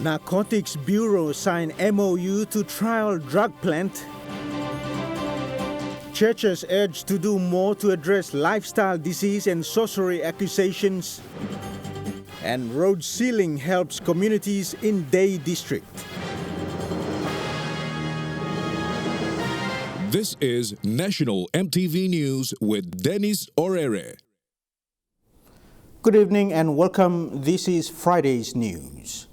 Narcotics Bureau signed MOU to trial drug plant. Churches urged to do more to address lifestyle disease and sorcery accusations. And road sealing helps communities in Day District. This is National EMTV News with Dennis Orere. Good evening and welcome. This is Friday's news.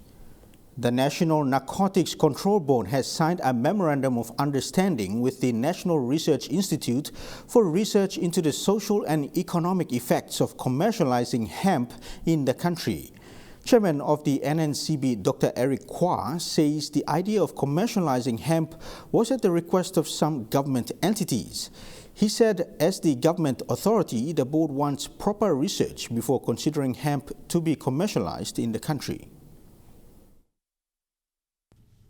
The National Narcotics Control Board has signed a Memorandum of Understanding with the National Research Institute for research into the social and economic effects of commercializing hemp in the country. Chairman of the NNCB, Dr. Eric Kwa, says the idea of commercializing hemp was at the request of some government entities. He said, as the government authority, the board wants proper research before considering hemp to be commercialized in the country.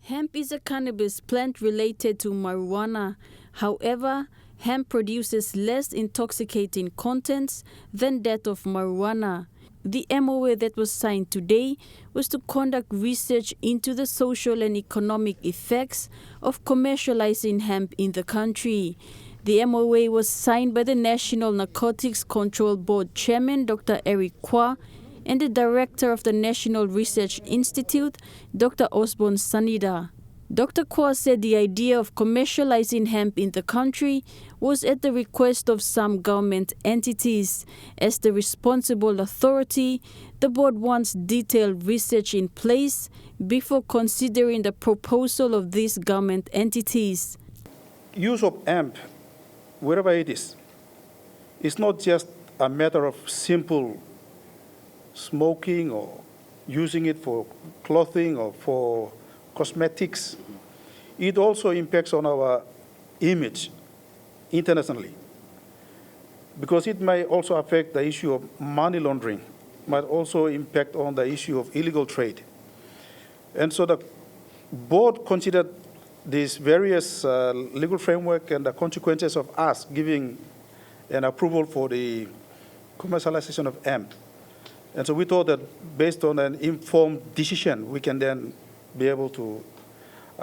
Hemp is a cannabis plant related to marijuana. However, hemp produces less intoxicating contents than that of marijuana. The MOA that was signed today was to conduct research into the social and economic effects of commercializing hemp in the country. The MOA was signed by the National Narcotics Control Board Chairman Dr. Eric Kwa and the Director of the National Research Institute, Dr. Osborne Sanida. Dr. Kwa said the idea of commercializing hemp in the country was at the request of some government entities. As the responsible authority, the board wants detailed research in place before considering the proposal of these government entities. Use of hemp, wherever it is not just a matter of simple smoking or using it for clothing or for cosmetics. It also impacts on our image internationally, because it might also affect the issue of money laundering, might also impact on the issue of illegal trade. And so the board considered these various legal framework and the consequences of us giving an approval for the commercialization of hemp. And so we thought that based on an informed decision, we can then be able to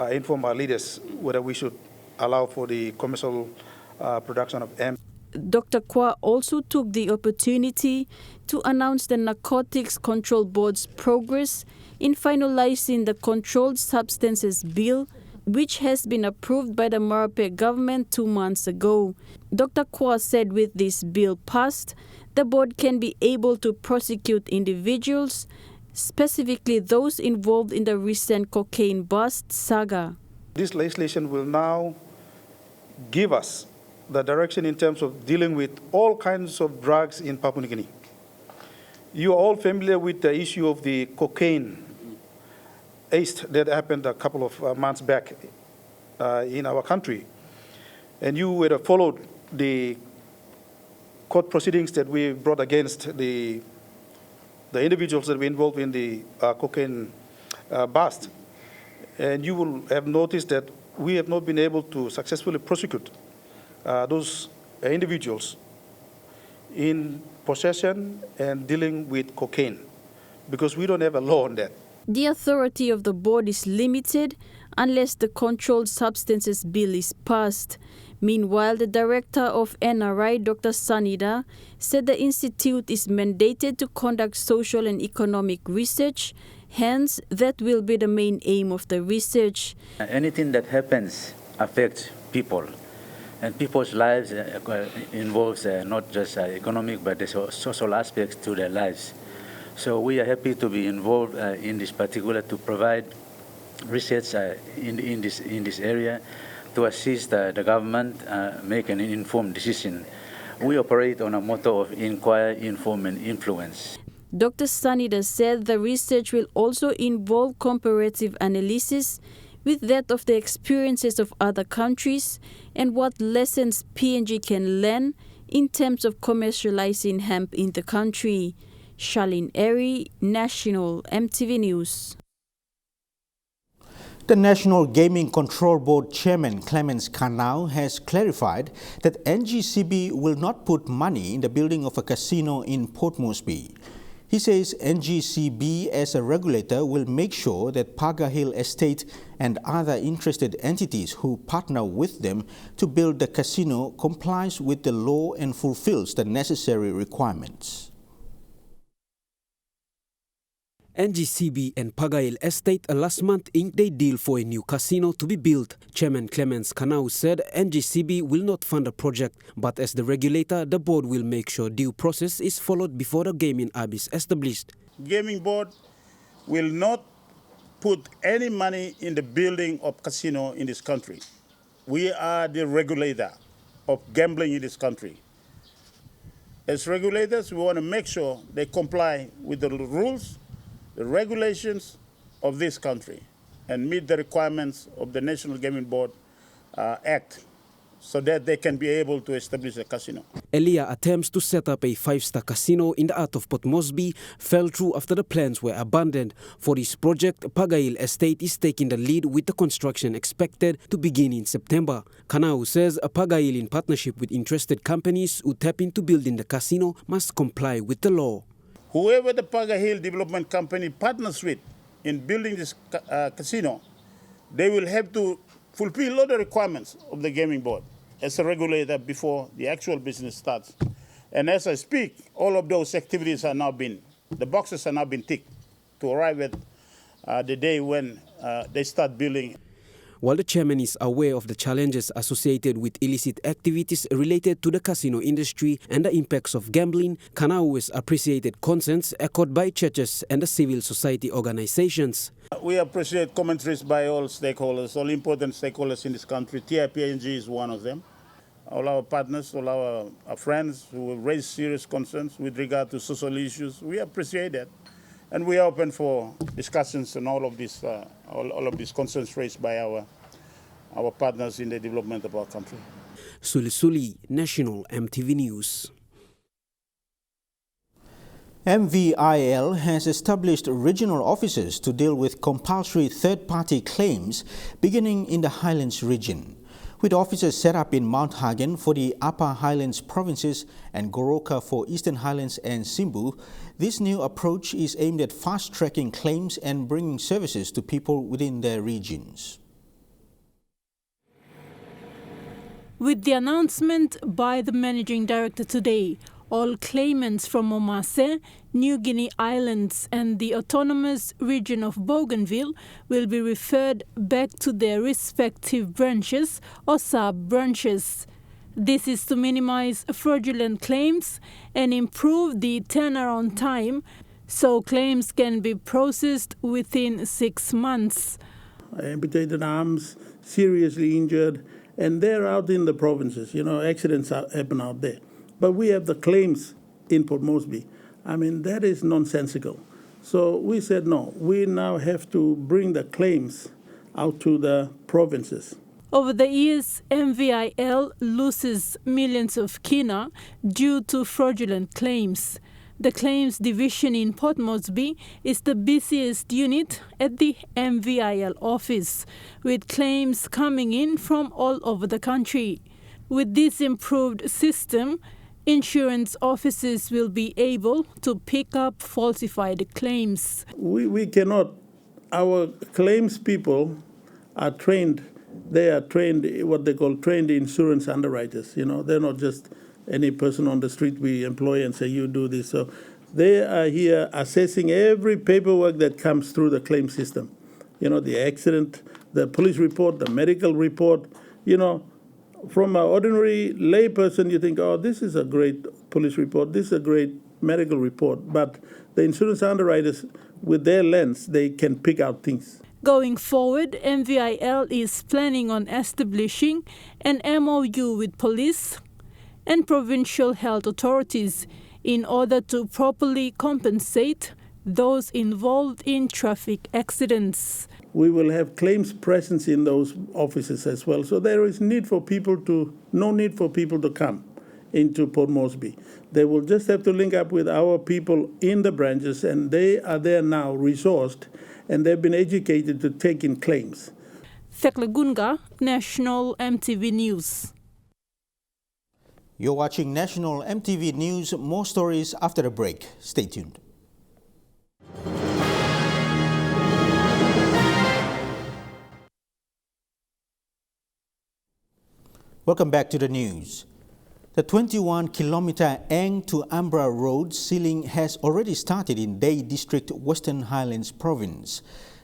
inform our leaders whether we should allow for the commercial production of hemp. Dr. Kwa also took the opportunity to announce the Narcotics Control Board's progress in finalizing the Controlled Substances Bill, which has been approved by the Marape government 2 months ago. Dr. Kwa said with this bill passed, the board can be able to prosecute individuals, specifically those involved in the recent cocaine bust saga. This legislation will now give us the direction in terms of dealing with all kinds of drugs in Papua New Guinea. You are all familiar with the issue of the cocaine heist that happened a couple of months back in our country. And you would have followed the court proceedings that we brought against the individuals that were involved in the cocaine bust. And you will have noticed that we have not been able to successfully prosecute those individuals in possession and dealing with cocaine, because we don't have a law on that. The authority of the board is limited unless the Controlled Substances Bill is passed. Meanwhile, the director of NRI, Dr. Sanida, said the institute is mandated to conduct social and economic research. Hence, that will be the main aim of the research. Anything that happens affects people, and people's lives involves not just economic but the social aspects to their lives. So we are happy to be involved in this particular, to provide research in this area, to assist the government make an informed decision. We operate on a motto of inquire, inform, and influence. Dr. Sanida said the research will also involve comparative analysis with that of the experiences of other countries and what lessons PNG can learn in terms of commercializing hemp in the country. Charlene Airy, National EMTV News. The National Gaming Control Board Chairman Clemens Kanau has clarified that NGCB will not put money in the building of a casino in Port Moresby. He says NGCB as a regulator will make sure that Paga Hill Estate and other interested entities who partner with them to build the casino complies with the law and fulfills the necessary requirements. NGCB and Paga Hill Estate last month inked a deal for a new casino to be built. Chairman Clemens Kanau said NGCB will not fund the project, but as the regulator, the board will make sure due process is followed before the gaming hub is established. Gaming board will not put any money in the building of casino in this country. We are the regulator of gambling in this country. As regulators, we want to make sure they comply with the rules, the regulations of this country and meet the requirements of the National Gaming Board Act so that they can be able to establish a casino. Earlier attempts to set up a 5-star casino in the heart of Port Moresby fell through after the plans were abandoned. For this project, Paga Hill Estate is taking the lead with the construction expected to begin in September. Kanau says Paga Hill, in partnership with interested companies who tap into building the casino, must comply with the law. Whoever the Paga Hill Development Company partners with in building this casino, they will have to fulfill all the requirements of the gaming board as a regulator before the actual business starts. And as I speak, all of those activities are now the boxes are now been ticked to arrive at the day when they start building. While the chairman is aware of the challenges associated with illicit activities related to the casino industry and the impacts of gambling, Kanau has appreciated concerns echoed by churches and the civil society organizations. We appreciate commentaries by all stakeholders, all important stakeholders in this country. TIPNG is one of them. All our partners, all our friends who have raised serious concerns with regard to social issues, we appreciate that. And we are open for discussions on all of these concerns raised by our partners in the development of our country. Suli, National EMTV News. MVIL has established regional offices to deal with compulsory third-party claims beginning in the Highlands region. With offices set up in Mount Hagen for the Upper Highlands provinces and Goroka for Eastern Highlands and Simbu, this new approach is aimed at fast-tracking claims and bringing services to people within their regions. With the announcement by the Managing Director today, all claimants from Omase, New Guinea Islands and the autonomous region of Bougainville will be referred back to their respective branches or sub-branches. This is to minimize fraudulent claims and improve the turnaround time so claims can be processed within 6 months. Amputated arms, seriously injured, and they're out in the provinces. Accidents happen out there. But we have the claims in Port Moresby. That is nonsensical. So we said, no, we now have to bring the claims out to the provinces. Over the years, MVIL loses millions of kina due to fraudulent claims. The claims division in Port Moresby is the busiest unit at the MVIL office, with claims coming in from all over the country. With this improved system, insurance offices will be able to pick up falsified claims. We cannot. Our claims people are trained. They are trained, what they call trained insurance underwriters. They're not just any person on the street we employ and say, you do this. So they are here assessing every paperwork that comes through the claim system. The accident, the police report, the medical report. From an ordinary layperson, you think, oh, this is a great police report, this is a great medical report. But the insurance underwriters, with their lens, they can pick out things. Going forward, MVIL is planning on establishing an MOU with police and provincial health authorities in order to properly compensate those involved in traffic accidents. We will have claims presence in those offices as well. So there is no need for people to come into Port Moresby. They will just have to link up with our people in the branches, and they are there now, resourced, and they've been educated to take in claims. Thekla Gunga, National EMTV News. You're watching National EMTV News. More stories after the break. Stay tuned. Welcome back to the news. The 21-kilometer Eng to Ambra road sealing has already started in Day District, Western Highlands Province.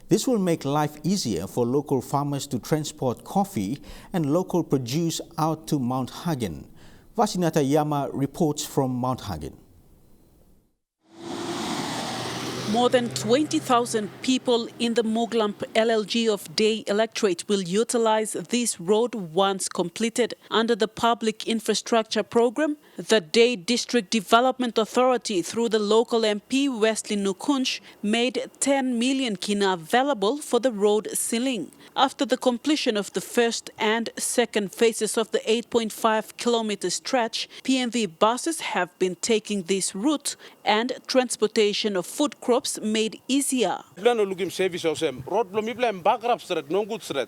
This will make life easier for local farmers to transport coffee and local produce out to Mount Hagen. Vasinata Yama reports from Mount Hagen. More than 20,000 people in the Muglamp LLG of Day electorate will utilize this road once completed. Under the Public Infrastructure Program, the Day District Development Authority, through the local MP Wesley Nukunj, made 10 million kina available for the road sealing. After the completion of the first and second phases of the 8.5-kilometer stretch, PMV buses have been taking this route and transportation of food crops made easier. Miplano lugim service osem. Road blo miplano bakrap stret, no good stret.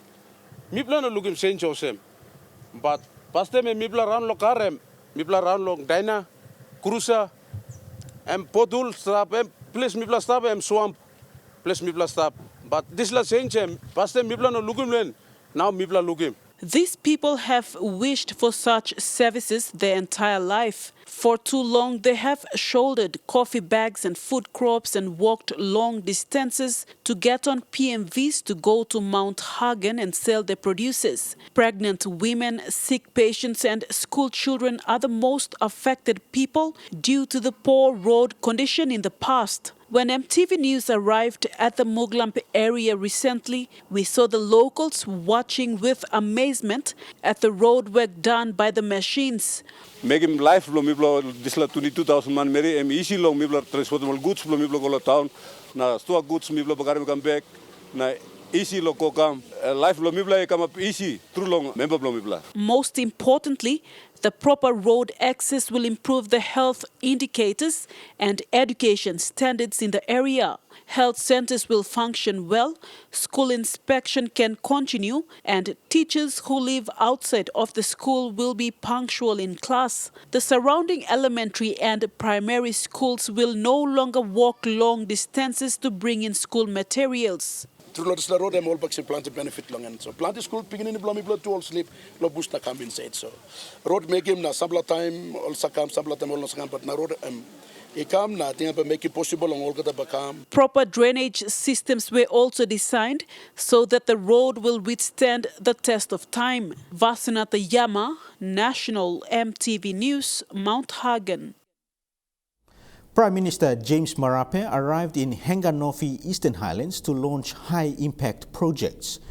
Miplano lugim change osem. But paste me mipla ran lo karem, mipla ran lo daina, cruza, podul strap, place mipla stop, swamp, place mipla stop. But this la change paste mipla no lugim len. Now mipla lugim. These people have wished for such services their entire life. For too long, they have shouldered coffee bags and food crops and walked long distances to get on PMVs to go to Mount Hagen and sell their produces. Pregnant women, sick patients and school children are the most affected people due to the poor road condition in the past. When EMTV News arrived at the Muglamp area recently, we saw the locals watching with amazement at the road work done by the machines. Make him life lo miplo this la 22,000 man meri easy lo miplo transportable goods lo miplo go town na store goods miplo bagari come back na easy lo ko kam life lo miplo come up easy through long member lo miplo. Most importantly, the proper road access will improve the health indicators and education standards in the area. Health centers will function well, school inspection can continue, and teachers who live outside of the school will be punctual in class. The surrounding elementary and primary schools will no longer walk long distances to bring in school materials. Through the road, I'm all back plant benefit long and so plant school beginning blow me blood to all sleep, lo boost na come inside. So road make him na sabla time, all sakam sabla time all no sakam, but na road na make it possible on all bakam. Proper drainage systems were also designed so that the road will withstand the test of time. Vasinata Yama, National EMTV News, Mount Hagen. Prime Minister James Marape arrived in Henganofi, Eastern Highlands to launch high-impact projects.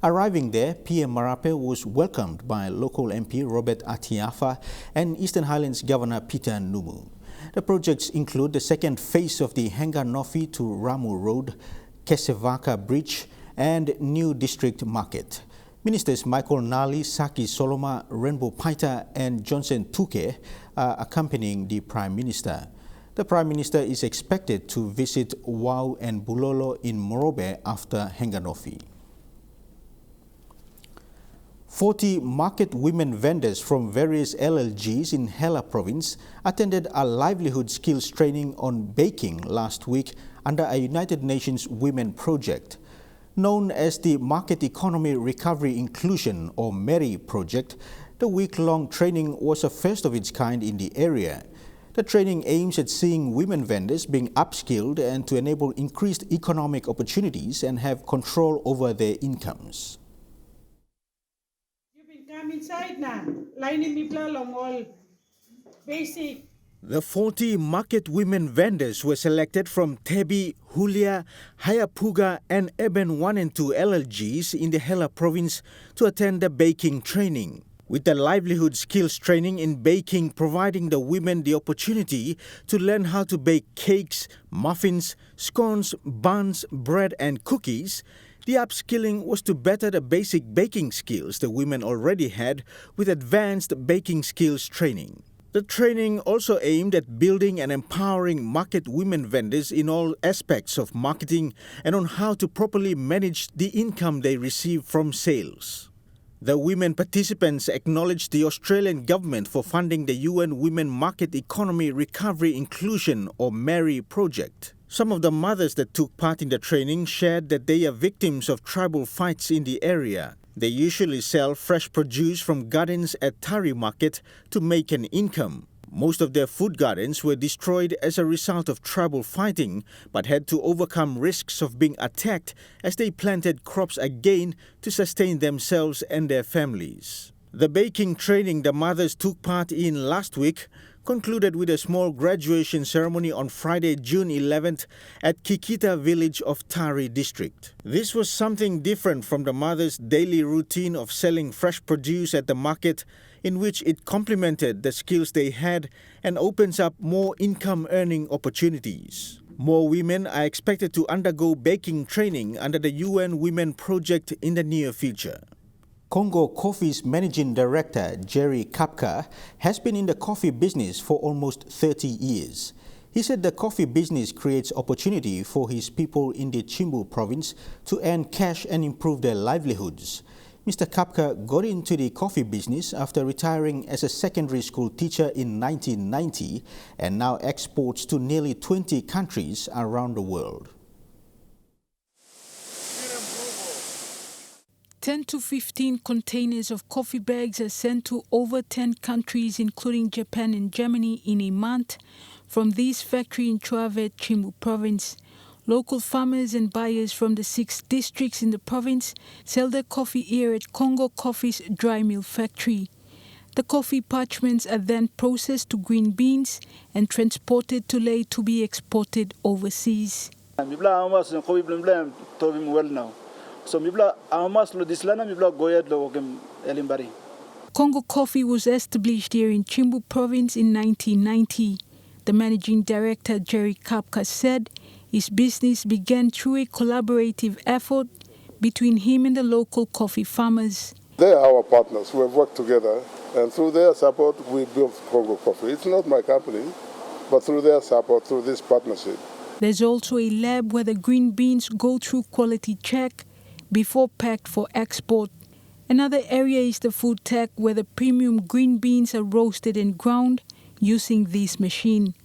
Arriving there, PM Marape was welcomed by local MP Robert Atiafa and Eastern Highlands Governor Peter Numu. The projects include the second phase of the Henganofi to Ramu Road, Kesevaka Bridge, and New District Market. Ministers Michael Nali, Saki Soloma, Rainbow Paita, and Johnson Tuke are accompanying the Prime Minister. The Prime Minister is expected to visit Wau and Bulolo in Morobe after Henganofi. 40 market women vendors from various LLGs in Hela Province attended a livelihood skills training on baking last week under a United Nations Women project. Known as the Market Economy Recovery Inclusion or MERI project, the week-long training was a first of its kind in the area. The training aims at seeing women vendors being upskilled and to enable increased economic opportunities and have control over their incomes. You can come inside now. Lining me along all basic. The 40 market women vendors were selected from Tebi, Hulia, Hayapuga and Eben 1 and 2 LLGs in the Hela province to attend the baking training. With the livelihood skills training in baking providing the women the opportunity to learn how to bake cakes, muffins, scones, buns, bread and cookies, the upskilling was to better the basic baking skills the women already had with advanced baking skills training. The training also aimed at building and empowering market women vendors in all aspects of marketing and on how to properly manage the income they receive from sales. The women participants acknowledged the Australian government for funding the UN Women Market Economy Recovery Inclusion or MERI project. Some of the mothers that took part in the training shared that they are victims of tribal fights in the area. They usually sell fresh produce from gardens at Tari Market to make an income. Most of their food gardens were destroyed as a result of tribal fighting, but had to overcome risks of being attacked as they planted crops again to sustain themselves and their families. The baking training the mothers took part in last week concluded with a small graduation ceremony on Friday, June 11th at Kikita village of Tari district. This was something different from the mothers' daily routine of selling fresh produce at the market, in which it complemented the skills they had and opens up more income-earning opportunities. More women are expected to undergo baking training under the UN Women Project in the near future. Congo Coffee's managing director, Jerry Kapka, has been in the coffee business for almost 30 years. He said the coffee business creates opportunity for his people in the Chimbu province to earn cash and improve their livelihoods. Mr. Kapka got into the coffee business after retiring as a secondary school teacher in 1990 and now exports to nearly 20 countries around the world. 10 to 15 containers of coffee bags are sent to over 10 countries, including Japan and Germany, in a month from this factory in Chuavet, Chimbu province. Local farmers and buyers from the 6 districts in the province sell their coffee here at Congo Coffee's dry mill factory. The coffee parchments are then processed to green beans and transported to Ley to be exported overseas. Congo Coffee was established here in Chimbu province in 1990. The managing director, Jerry Kapka, said his business began through a collaborative effort between him and the local coffee farmers. They are our partners. We have worked together, and through their support, we built Congo Coffee. It's not my company, but through their support, through this partnership. There's also a lab where the green beans go through quality check before packed for export. Another area is the food tech, where the premium green beans are roasted and ground using this machine.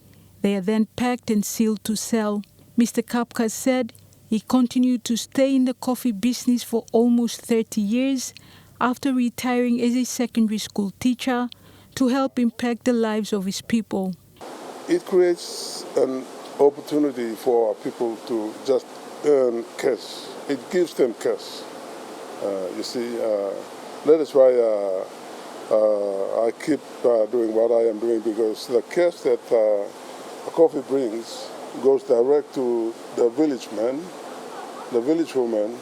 They are then packed and sealed to sell. Mr. Kapka said he continued to stay in the coffee business for almost 30 years after retiring as a secondary school teacher to help impact the lives of his people. It creates an opportunity for people to just earn cash. It gives them cash. That is why I keep doing what I am doing, because the cash that coffee brings goes direct to the village man, the village woman,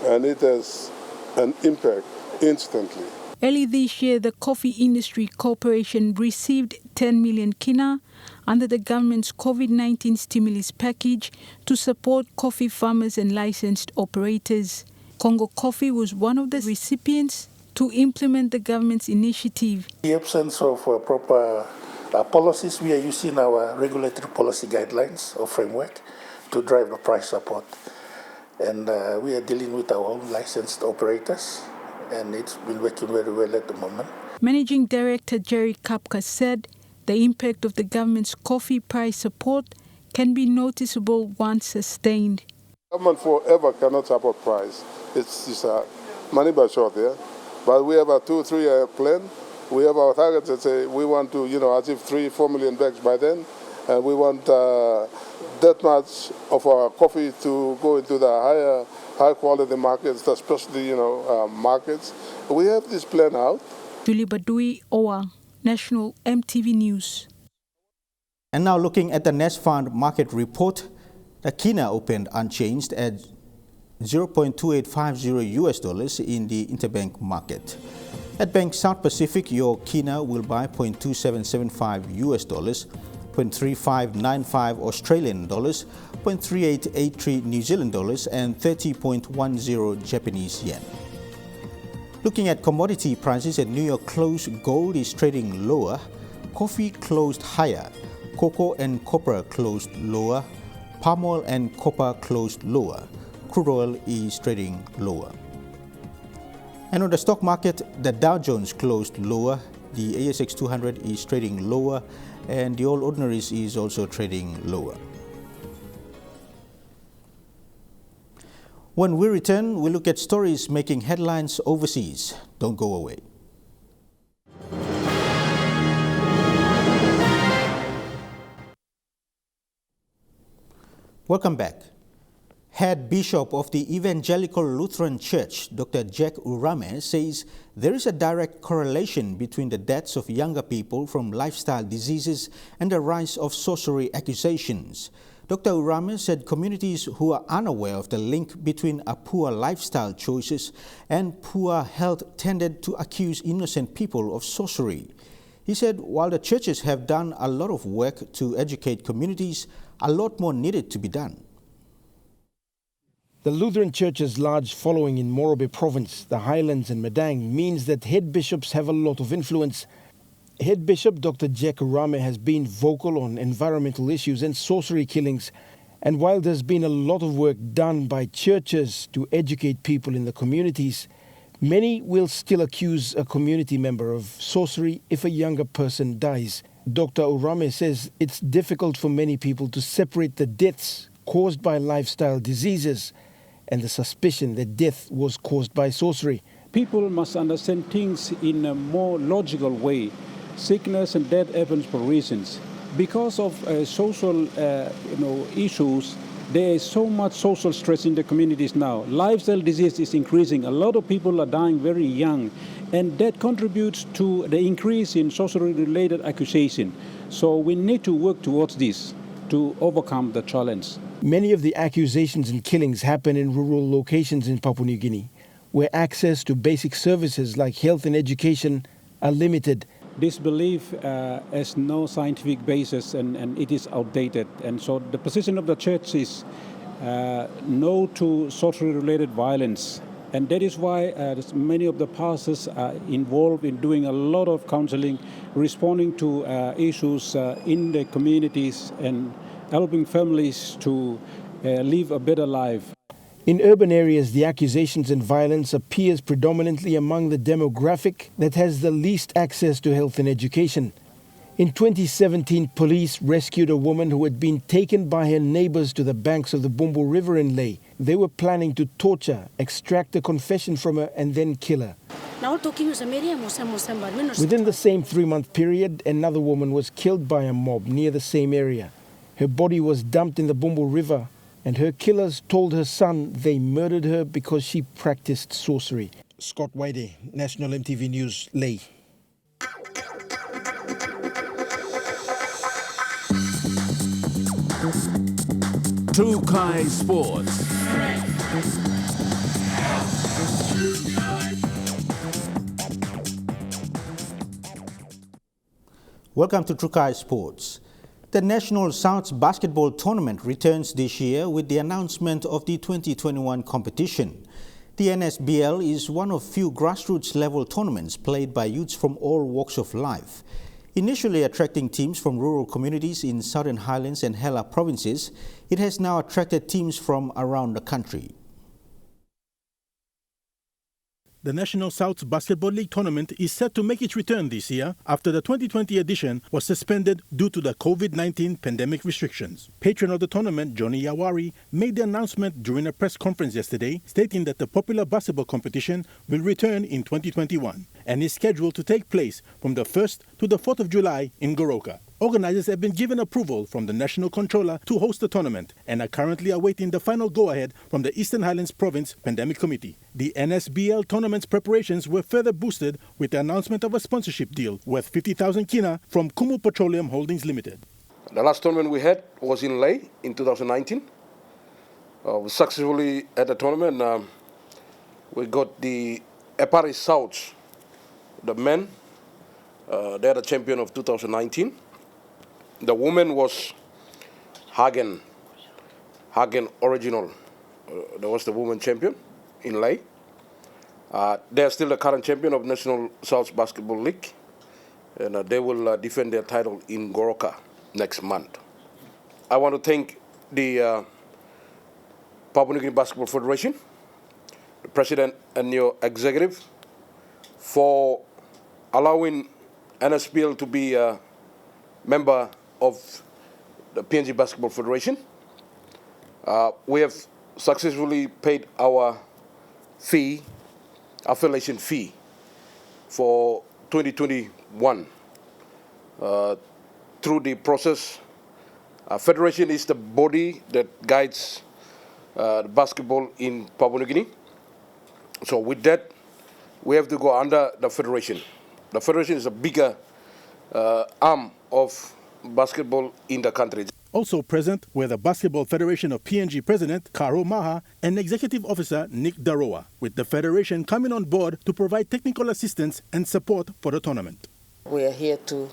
and it has an impact instantly. Early this year, the Coffee Industry Corporation received 10 million kina under the government's COVID-19 stimulus package to support coffee farmers and licensed operators. Congo Coffee was one of the recipients to implement the government's initiative. In the absence of proper policies, we are using our regulatory policy guidelines or framework to drive the price support. And we are dealing with our own licensed operators, and it's been working very well at the moment. Managing Director Jerry Kapka said the impact of the government's coffee price support can be noticeable once sustained. Government forever cannot support price. It's money by short there. But we have a 2-3-year plan. We have our targets that say we want to, achieve 3-4 million bags by then. And we want that much of our coffee to go into the high quality markets, especially, markets. We have this plan out. Julie Badui, OWA, National EMTV News. And now looking at the Nest Fund market report, the kina opened unchanged at $0.2850 in the interbank market. At Bank South Pacific, your kina will buy $0.2775, $0.3595 Australian dollars, $0.3883 New Zealand dollars, and 30.10 Japanese yen. Looking at commodity prices at New York close, gold is trading lower, coffee closed higher, cocoa and copper closed lower, palm oil and copper closed lower. Crude oil is trading lower. And on the stock market, the Dow Jones closed lower, the ASX 200 is trading lower, and the All Ordinaries is also trading lower. When we return, we look at stories making headlines overseas. Don't go away. Welcome back. Head Bishop of the Evangelical Lutheran Church, Dr. Jack Urame, says there is a direct correlation between the deaths of younger people from lifestyle diseases and the rise of sorcery accusations. Dr. Urame said communities who are unaware of the link between a poor lifestyle choices and poor health tended to accuse innocent people of sorcery. He said while the churches have done a lot of work to educate communities, a lot more needed to be done. The Lutheran Church's large following in Morobe Province, the Highlands and Madang means that head bishops have a lot of influence. Head Bishop Dr. Jack Urame has been vocal on environmental issues and sorcery killings. And while there's been a lot of work done by churches to educate people in the communities, many will still accuse a community member of sorcery if a younger person dies. Dr. Urame says it's difficult for many people to separate the deaths caused by lifestyle diseases and the suspicion that death was caused by sorcery. People must understand things in a more logical way. Sickness and death happens for reasons. Because of social issues, there is so much social stress in the communities now. Lifestyle disease is increasing. A lot of people are dying very young, and that contributes to the increase in sorcery-related accusation. So we need to work towards this to overcome the challenge. Many of the accusations and killings happen in rural locations in Papua New Guinea, where access to basic services like health and education are limited. This belief has no scientific basis and it is outdated. And so the position of the church is no to sorcery-related violence. And that is why many of the pastors are involved in doing a lot of counseling, responding to issues in the communities and helping families to live a better life. In urban areas, the accusations and violence appears predominantly among the demographic that has the least access to health and education. In 2017, police rescued a woman who had been taken by her neighbors to the banks of the Bumbu River in Leh. They were planning to torture, extract a confession from her and then kill her. Within the same 3-month period, another woman was killed by a mob near the same area. Her body was dumped in the Bumbu River, and her killers told her son they murdered her because she practiced sorcery. Scott Whitey, National EMTV News, Leh. Trukai Sports. Welcome to Trukai Sports. The National South Basketball Tournament returns this year with the announcement of the 2021 competition. The NSBL is one of few grassroots-level tournaments played by youths from all walks of life. Initially attracting teams from rural communities in Southern Highlands and Hela provinces, it has now attracted teams from around the country. The National South Basketball League tournament is set to make its return this year after the 2020 edition was suspended due to the COVID-19 pandemic restrictions. Patron of the tournament, Johnny Yawari, made the announcement during a press conference yesterday, stating that the popular basketball competition will return in 2021 and is scheduled to take place from the 1st to the 4th of July in Goroka. Organizers have been given approval from the National Controller to host the tournament and are currently awaiting the final go-ahead from the Eastern Highlands Province Pandemic Committee. The NSBL tournament's preparations were further boosted with the announcement of a sponsorship deal worth 50,000 kina from Kumu Petroleum Holdings Limited. The last tournament we had was in Leh in 2019. We successfully had the tournament. We got the Epari South, the men. They're the champion of 2019. The woman was Hagen Original. That was the woman champion in Leh. They're still the current champion of National South Basketball League, and they will defend their title in Goroka next month. I want to thank the Papua New Guinea Basketball Federation, the president and your executive, for allowing NSBL to be a member of the PNG Basketball Federation. We have successfully paid our fee, affiliation fee, for 2021 through the process. Federation is the body that guides basketball in Papua New Guinea. So with that, we have to go under the federation. The federation is a bigger arm of basketball in the country. Also present were the Basketball Federation of PNG President Karo Maha and Executive Officer Nick Daroa, with the federation coming on board to provide technical assistance and support for the tournament. We are here to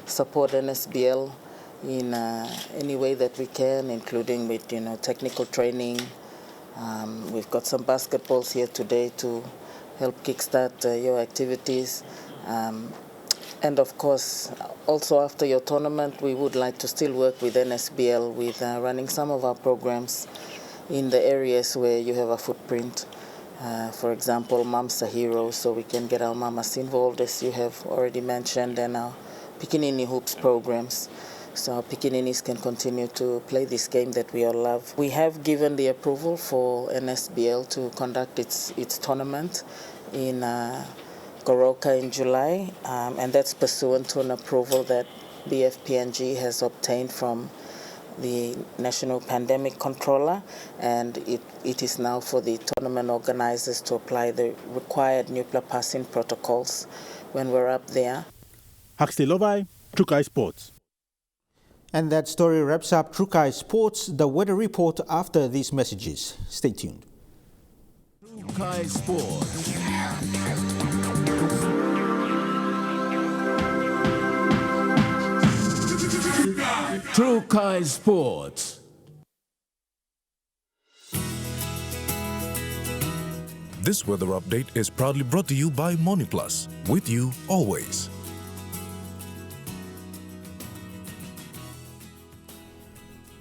support NSBL in any way that we can, including with technical training. We've got some basketballs here today to help kickstart your activities. And of course, also after your tournament, we would like to still work with NSBL with running some of our programs in the areas where you have a footprint. For example, Moms are Heroes, so we can get our mamas involved, as you have already mentioned, and our Pikinini Hoops programs. So our Pikininis can continue to play this game that we all love. We have given the approval for NSBL to conduct its tournament in Goroka in July, and that's pursuant to an approval that BFPNG has obtained from the National Pandemic Controller, and it is now for the tournament organizers to apply the required nuclear passing protocols when we're up there. Huxley Lovai, Trukai Sports. And that story wraps up Trukai Sports. The weather report after these messages. Stay tuned. Trukai Sports. Trukai Sports. This weather update is proudly brought to you by MoneyPlus, with you always.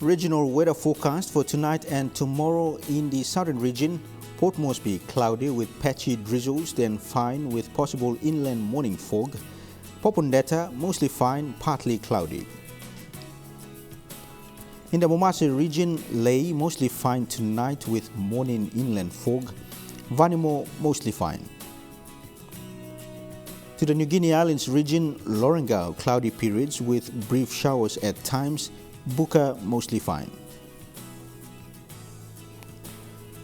Regional weather forecast for tonight and tomorrow in the southern region. Port Moresby cloudy with patchy drizzles, then fine with possible inland morning fog. Popondetta mostly fine, partly cloudy. In the Momase region, Lae mostly fine tonight with morning inland fog. Vanimo mostly fine. To the New Guinea Islands region, Lorengau cloudy periods with brief showers at times. Buka mostly fine.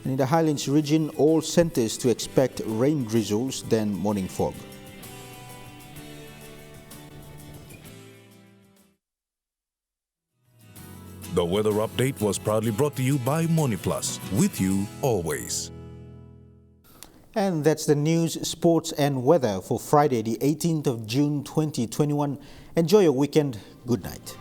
And in the Highlands region, all centers to expect rain drizzles, then morning fog. The weather update was proudly brought to you by MoneyPlus, with you always. And that's the news, sports and weather for Friday, the 18th of June 2021. Enjoy your weekend. Good night.